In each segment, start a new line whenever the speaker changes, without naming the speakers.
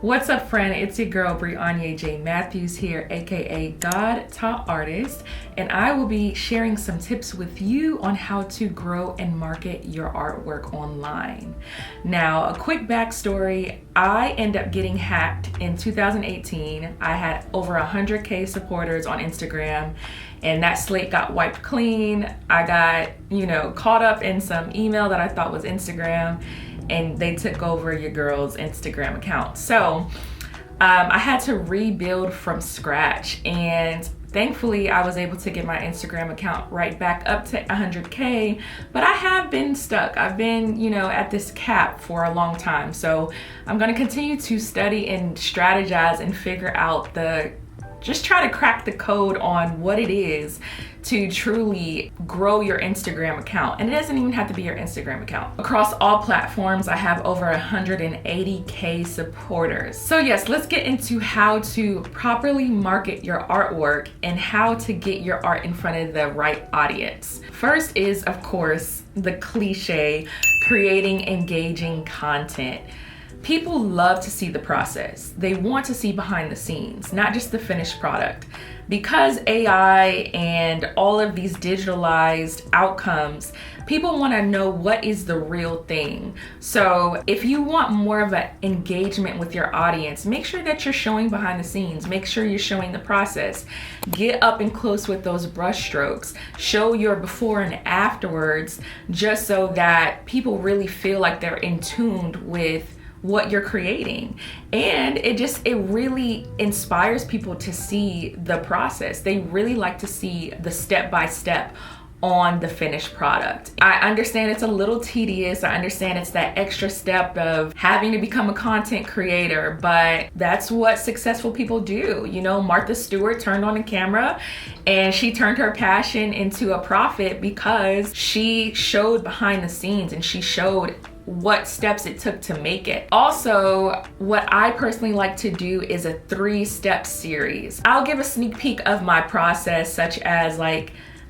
What's up, friend? It's your girl Brianna J. Matthews here, aka God Taught Artist, and I will be sharing some tips with you on how to grow and market your artwork online. Now, a quick backstory: I ended up getting hacked in 2018. I had over 100K supporters on Instagram, and that slate got wiped clean. I got, caught up in some email that I thought was Instagram, and they took over your girl's Instagram account. So I had to rebuild from scratch, and thankfully I was able to get my Instagram account right back up to 100K, but I have been stuck. I've been, at this cap for a long time. So I'm gonna continue to study and strategize and figure out just try to crack the code on what it is to truly grow your Instagram account. And it doesn't even have to be your Instagram account. Across all platforms, I have over 180K supporters. So yes, let's get into how to properly market your artwork and how to get your art in front of the right audience. First is, of course, the cliche, creating engaging content. People love to see the process. They want to see behind the scenes, not just the finished product. Because AI and all of these digitalized outcomes, people want to know what is the real thing. So if you want more of an engagement with your audience, make sure that you're showing behind the scenes. Make sure you're showing the process. Get up and close with those brush strokes. Show your before and afterwards, just so that people really feel like they're in tune with what you're creating. And it really inspires people to see the process. They really like to see the step-by-step on the finished product. I understand it's a little tedious. I understand it's that extra step of having to become a content creator, but that's what successful people do. Martha Stewart turned on the camera and she turned her passion into a profit because she showed behind the scenes and she showed what steps it took to make it. Also, what I personally like to do is a 3-step series. I'll give a sneak peek of my process, such as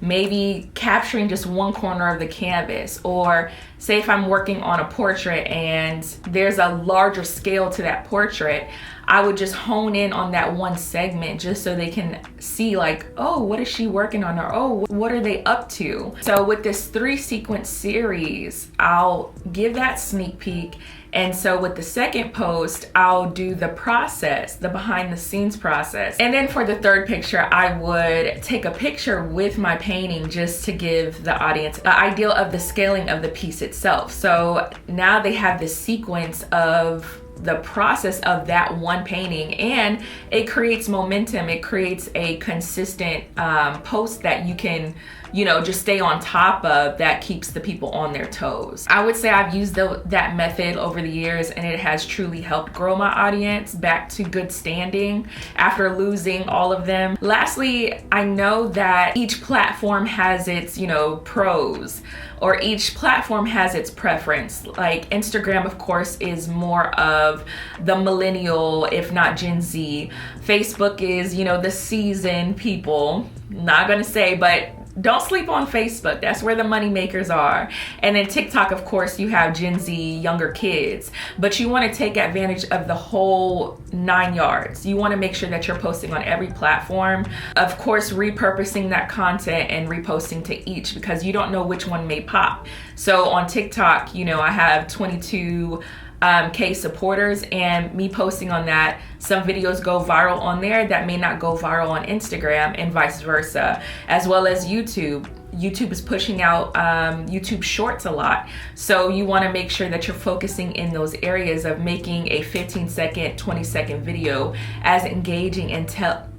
maybe capturing just one corner of the canvas, or say if I'm working on a portrait and there's a larger scale to that portrait, I would just hone in on that one segment just so they can see oh, what is she working on, or oh, what are they up to? So with this 3-sequence series, I'll give that sneak peek. And so with the second post, I'll do the process, the behind the scenes process. And then for the third picture, I would take a picture with my painting just to give the audience an idea of the scaling of the piece itself. So now they have this sequence of the process of that one painting, and it creates momentum. It creates a consistent post that you can just stay on top of, that keeps the people on their toes. I would say I've used that method over the years, and it has truly helped grow my audience back to good standing after losing all of them. Lastly, I know that each platform has its, pros, or each platform has its preference. Like Instagram, of course, is more of the millennial, if not Gen Z. Facebook is, the seasoned people. Not gonna say, but don't sleep on Facebook. That's where the money makers are. And then TikTok, of course, you have Gen Z, younger kids, but you want to take advantage of the whole 9 yards. You want to make sure that you're posting on every platform. Of course, repurposing that content and reposting to each, because you don't know which one may pop. So on TikTok, I have 22K supporters, and me posting on that, some videos go viral on there that may not go viral on Instagram, and vice versa, as well as YouTube. YouTube is pushing out YouTube Shorts a lot. So you want to make sure that you're focusing in those areas of making a 15-second, 20-second video as engaging and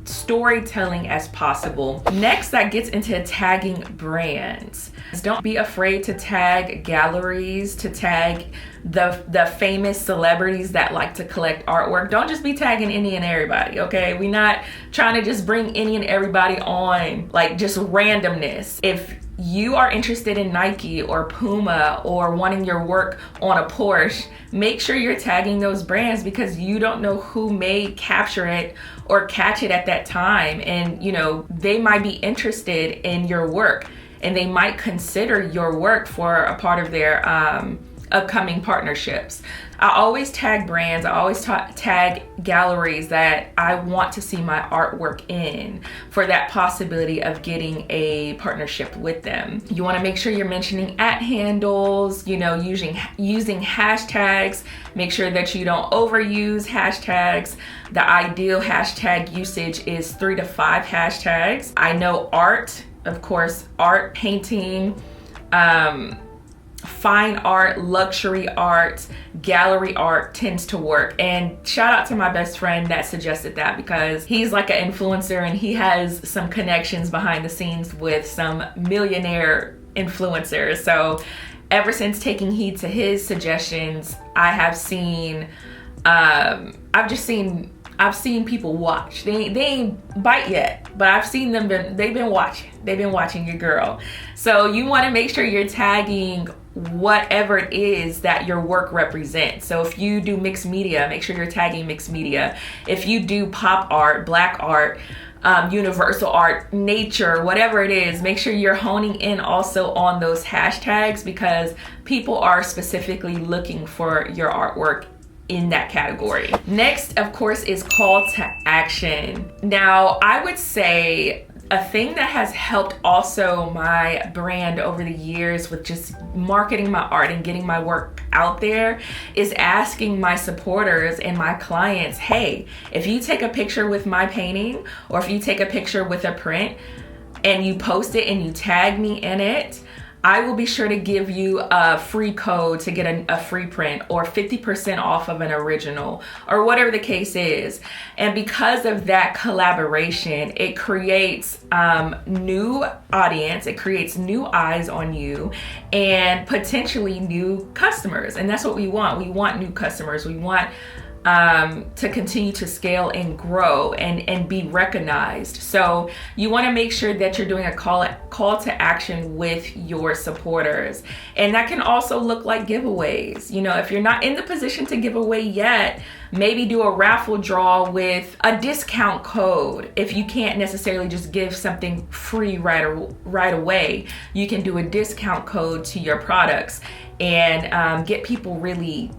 storytelling as possible. Next, that gets into tagging brands. Don't be afraid to tag galleries, to tag the famous celebrities that like to collect artwork. Don't just be tagging any and everybody, okay? We're not trying to just bring any and everybody on, just randomness. If you are interested in Nike or Puma or wanting your work on a Porsche, make sure you're tagging those brands, because you don't know who may capture it or catch it at that time. And, they might be interested in your work, and they might consider your work for a part of their upcoming partnerships. I always tag brands, I always tag galleries that I want to see my artwork in for that possibility of getting a partnership with them. You want to make sure you're mentioning @handles, using hashtags. Make sure that you don't overuse hashtags. The ideal hashtag usage is 3 to 5 hashtags. I know art, of course, art, painting, fine art, luxury art, gallery art tends to work. And shout out to my best friend that suggested that, because he's like an influencer and he has some connections behind the scenes with some millionaire influencers. So ever since taking heed to his suggestions, I have seen, I've seen people watch. They ain't bite yet, but I've seen them, they've been watching your girl. So you want to make sure you're tagging whatever it is that your work represents. So if you do mixed media, make sure you're tagging mixed media. If you do pop art, black art, universal art, nature, whatever it is, make sure you're honing in also on those hashtags, because people are specifically looking for your artwork in that category. Next, of course, is call to action. Now, I would say a thing that has helped also my brand over the years with just marketing my art and getting my work out there is asking my supporters and my clients, hey, if you take a picture with my painting, or if you take a picture with a print and you post it and you tag me in it, I will be sure to give you a free code to get a free print, or 50% off of an original, or whatever the case is. And because of that collaboration, it creates new audience, it creates new eyes on you, and potentially new customers. And that's what we want. We want new customers. We want to continue to scale and grow and be recognized. So you want to make sure that you're doing a call to action with your supporters. And that can also look like giveaways. If you're not in the position to give away yet, maybe do a raffle draw with a discount code. If you can't necessarily just give something free right away, you can do a discount code to your products and get people really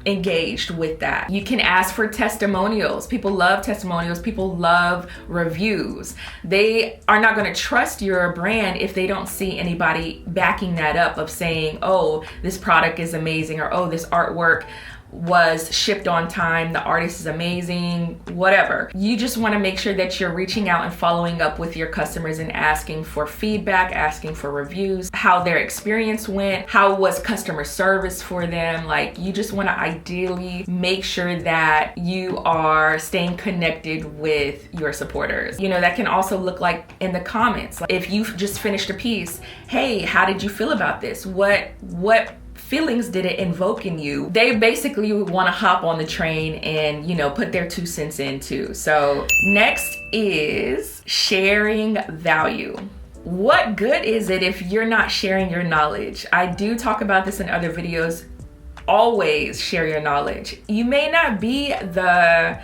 engaged with that. You can ask for testimonials. People love testimonials. People love reviews. They are not going to trust your brand if they don't see anybody backing that up, of saying, oh, this product is amazing, or oh, this artwork was shipped on time, the artist is amazing, whatever. You just want to make sure that you're reaching out and following up with your customers and asking for feedback, asking for reviews, how their experience went, how was customer service for them. Like, you just want to ideally make sure that you are staying connected with your supporters. That can also look like in the comments. Like, if you've just finished a piece, hey, how did you feel about this? What feelings did it invoke in you? They basically want to hop on the train and, put their 2 cents in too. So next is sharing value. What good is it if you're not sharing your knowledge? I do talk about this in other videos. Always share your knowledge. You may not be the,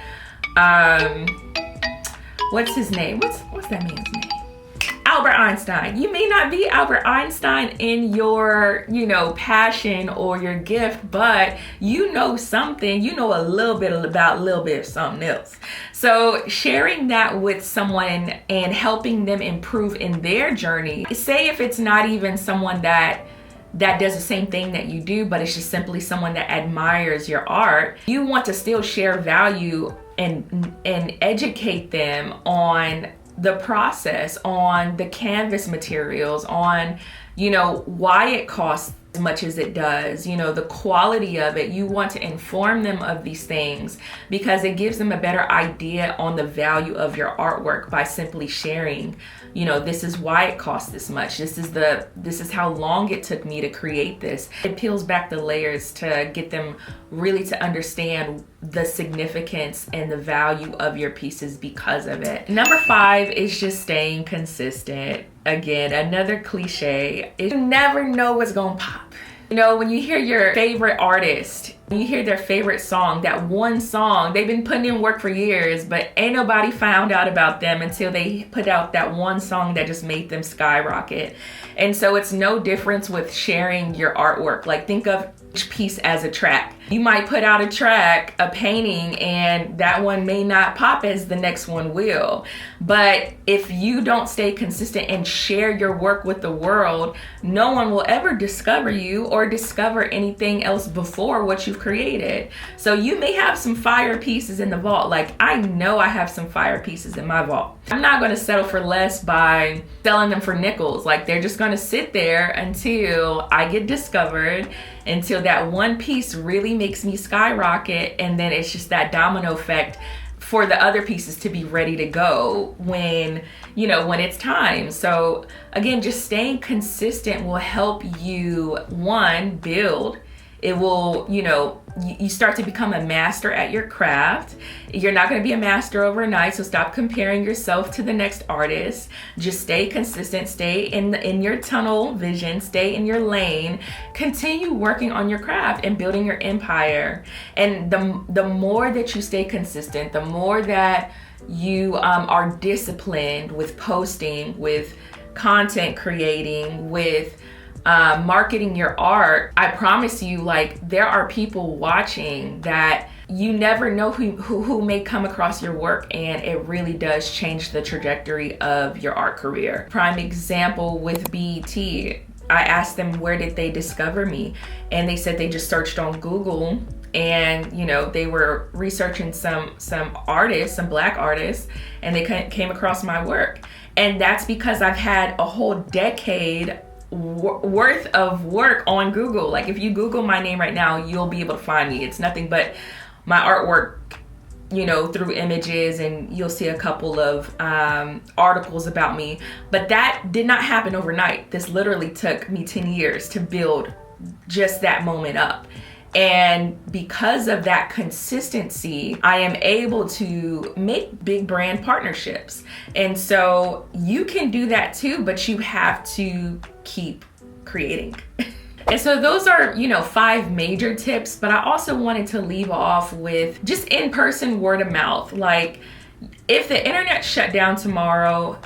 what's his name? What's that man's name? Albert Einstein. You may not be Albert Einstein in your, passion or your gift, but something, a little bit about a little bit of something else. So sharing that with someone and helping them improve in their journey. Say if it's not even someone that does the same thing that you do, but it's just simply someone that admires your art, you want to still share value and educate them on the process, on the canvas materials, on, why it costs as much as it does, the quality of it. You want to inform them of these things because it gives them a better idea on the value of your artwork by simply sharing, this is why it costs this much. This is how long it took me to create this. It peels back the layers to get them really to understand the significance and the value of your pieces because of it. Number 5 is just staying consistent. Again, another cliche. You never know what's gonna pop. When you hear your favorite artist, you hear their favorite song, that one song, they've been putting in work for years, but ain't nobody found out about them until they put out that one song that just made them skyrocket. And so it's no difference with sharing your artwork. Like, think of each piece as a track. You might put out a track, a painting, and that one may not pop as the next one will. But if you don't stay consistent and share your work with the world, no one will ever discover you or discover anything else before what you've created. So you may have some fire pieces in the vault. Like, I know I have some fire pieces in my vault. I'm not going to settle for less by selling them for nickels. Like, they're just going to sit there until I get discovered, until that one piece really makes me skyrocket, and then it's just that domino effect for the other pieces to be ready to go when it's time. So again, just staying consistent will help you, one, build. It will, you start to become a master at your craft. You're not going to be a master overnight, so stop comparing yourself to the next artist. Just stay consistent, stay in your tunnel vision, stay in your lane, continue working on your craft and building your empire. And the more that you stay consistent, the more that you are disciplined with posting, with content creating, with marketing your art, I promise you, like, there are people watching that you never know who may come across your work, and it really does change the trajectory of your art career. Prime example with BET. I asked them where did they discover me, and they said they just searched on Google, and they were researching some artists, some Black artists, and they came across my work. And that's because I've had a whole decade worth of work on Google. Like, if you Google my name right now, you'll be able to find me. It's nothing but my artwork, through images, and you'll see a couple of articles about me. But that did not happen overnight. This literally took me 10 years to build just that moment up. And because of that consistency, I am able to make big brand partnerships. And so you can do that too, but you have to keep creating. And so those are, 5 major tips, but I also wanted to leave off with just in-person word of mouth. Like, if the internet shut down tomorrow,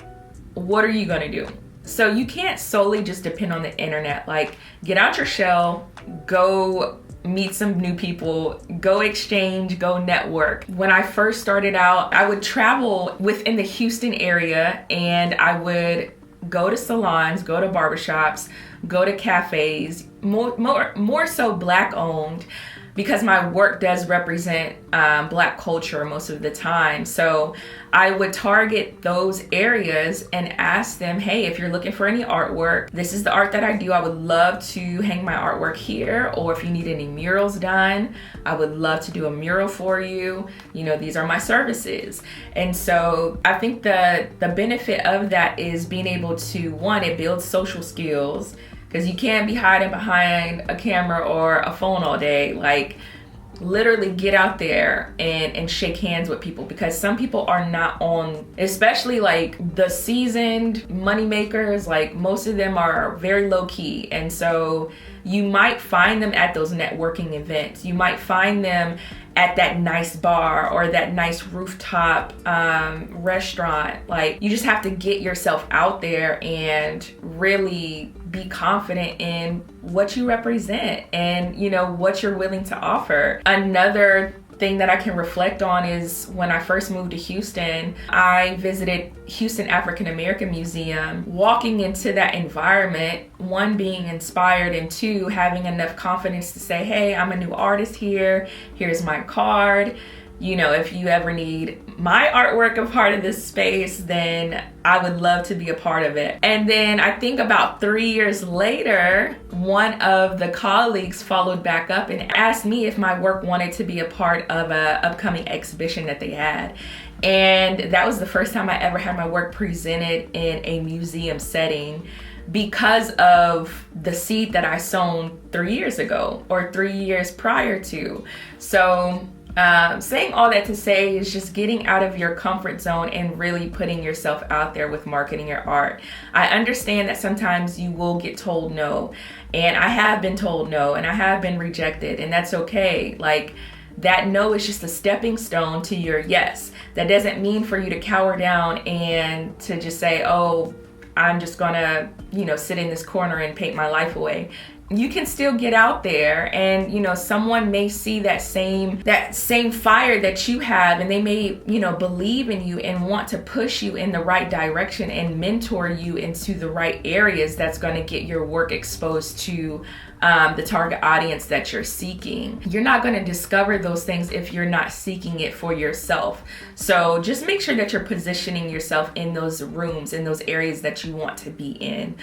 what are you gonna do? So you can't solely just depend on the internet. Like, get out your shell, go meet some new people, go exchange, go network. When I first started out, I would travel within the Houston area, and I would go to salons, go to barbershops, go to cafes, more so Black owned, because my work does represent Black culture most of the time. So I would target those areas and ask them, hey, if you're looking for any artwork, this is the art that I do. I would love to hang my artwork here. Or if you need any murals done, I would love to do a mural for you. These are my services. And so I think the benefit of that is being able to, one, it builds social skills, because you can't be hiding behind a camera or a phone all day. Like, literally get out there and shake hands with people, because some people are not on, especially like the seasoned money makers, like most of them are very low key. And so you might find them at those networking events. You might find them at that nice bar or that nice rooftop restaurant. Like, you just have to get yourself out there and really be confident in what you represent and what you're willing to offer. Another thing that I can reflect on is when I first moved to Houston, I visited Houston African American Museum. Walking into that environment, one, being inspired, and two, having enough confidence to say, hey, I'm a new artist here. Here's my card. If you ever need my artwork a part of this space, then I would love to be a part of it. And then I think about 3 years later, one of the colleagues followed back up and asked me if my work wanted to be a part of an upcoming exhibition that they had. And that was the first time I ever had my work presented in a museum setting, because of the seed that I sown 3 years ago or 3 years prior to. So saying all that to say is just getting out of your comfort zone and really putting yourself out there with marketing your art. I understand that sometimes you will get told no, and I have been told no, and I have been rejected, and that's okay. Like, that no is just a stepping stone to your yes. That doesn't mean for you to cower down and to just say, oh, I'm just gonna, sit in this corner and paint my life away. you can still get out there, and you know, someone may see that same fire that you have, and they may, you know, believe in you and want to push you in the right direction and mentor you into the right areas that's going to get your work exposed to the target audience that you're seeking. You're not going to discover those things if you're not seeking it for yourself. So just make sure that you're positioning yourself in those rooms, in those areas that you want to be in.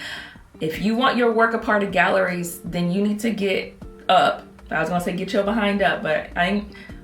If you want your work a part of galleries, then you need to get up. I was gonna say get your behind up, but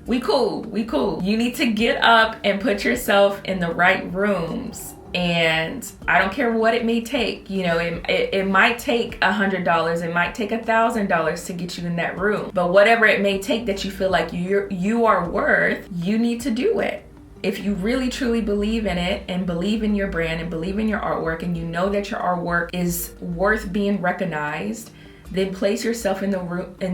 we cool. You need to get up and put yourself in the right rooms. And I don't care what it may take. You know, it might take $100, it might take $1,000 to get you in that room. But whatever it may take that you feel like you are worth, you need to do it. If you really truly believe in it and believe in your brand and believe in your artwork, and you know that your artwork is worth being recognized, then place yourself in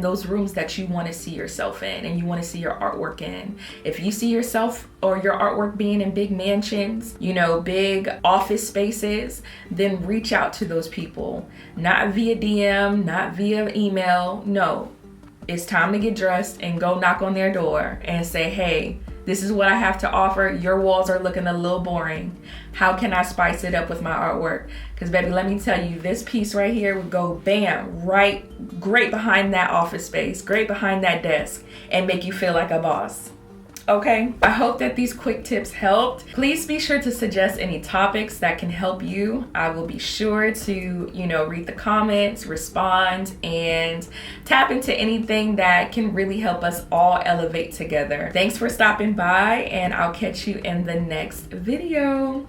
those rooms that you want to see yourself in and you want to see your artwork in. If you see yourself or your artwork being in big mansions, you know, big office spaces, then reach out to those people. Not via DM, not via email. No, it's time to get dressed and go knock on their door and say, hey, this is what I have to offer. Your walls are looking a little boring. How can I spice it up with my artwork? Because baby, let me tell you, this piece right here would go bam, right, great behind that office space, great behind that desk, and make you feel like a boss. Okay, I hope that these quick tips helped. Please be sure to suggest any topics that can help you. I will be sure to, you know, read the comments, respond, and tap into anything that can really help us all elevate together. Thanks for stopping by, and I'll catch you in the next video.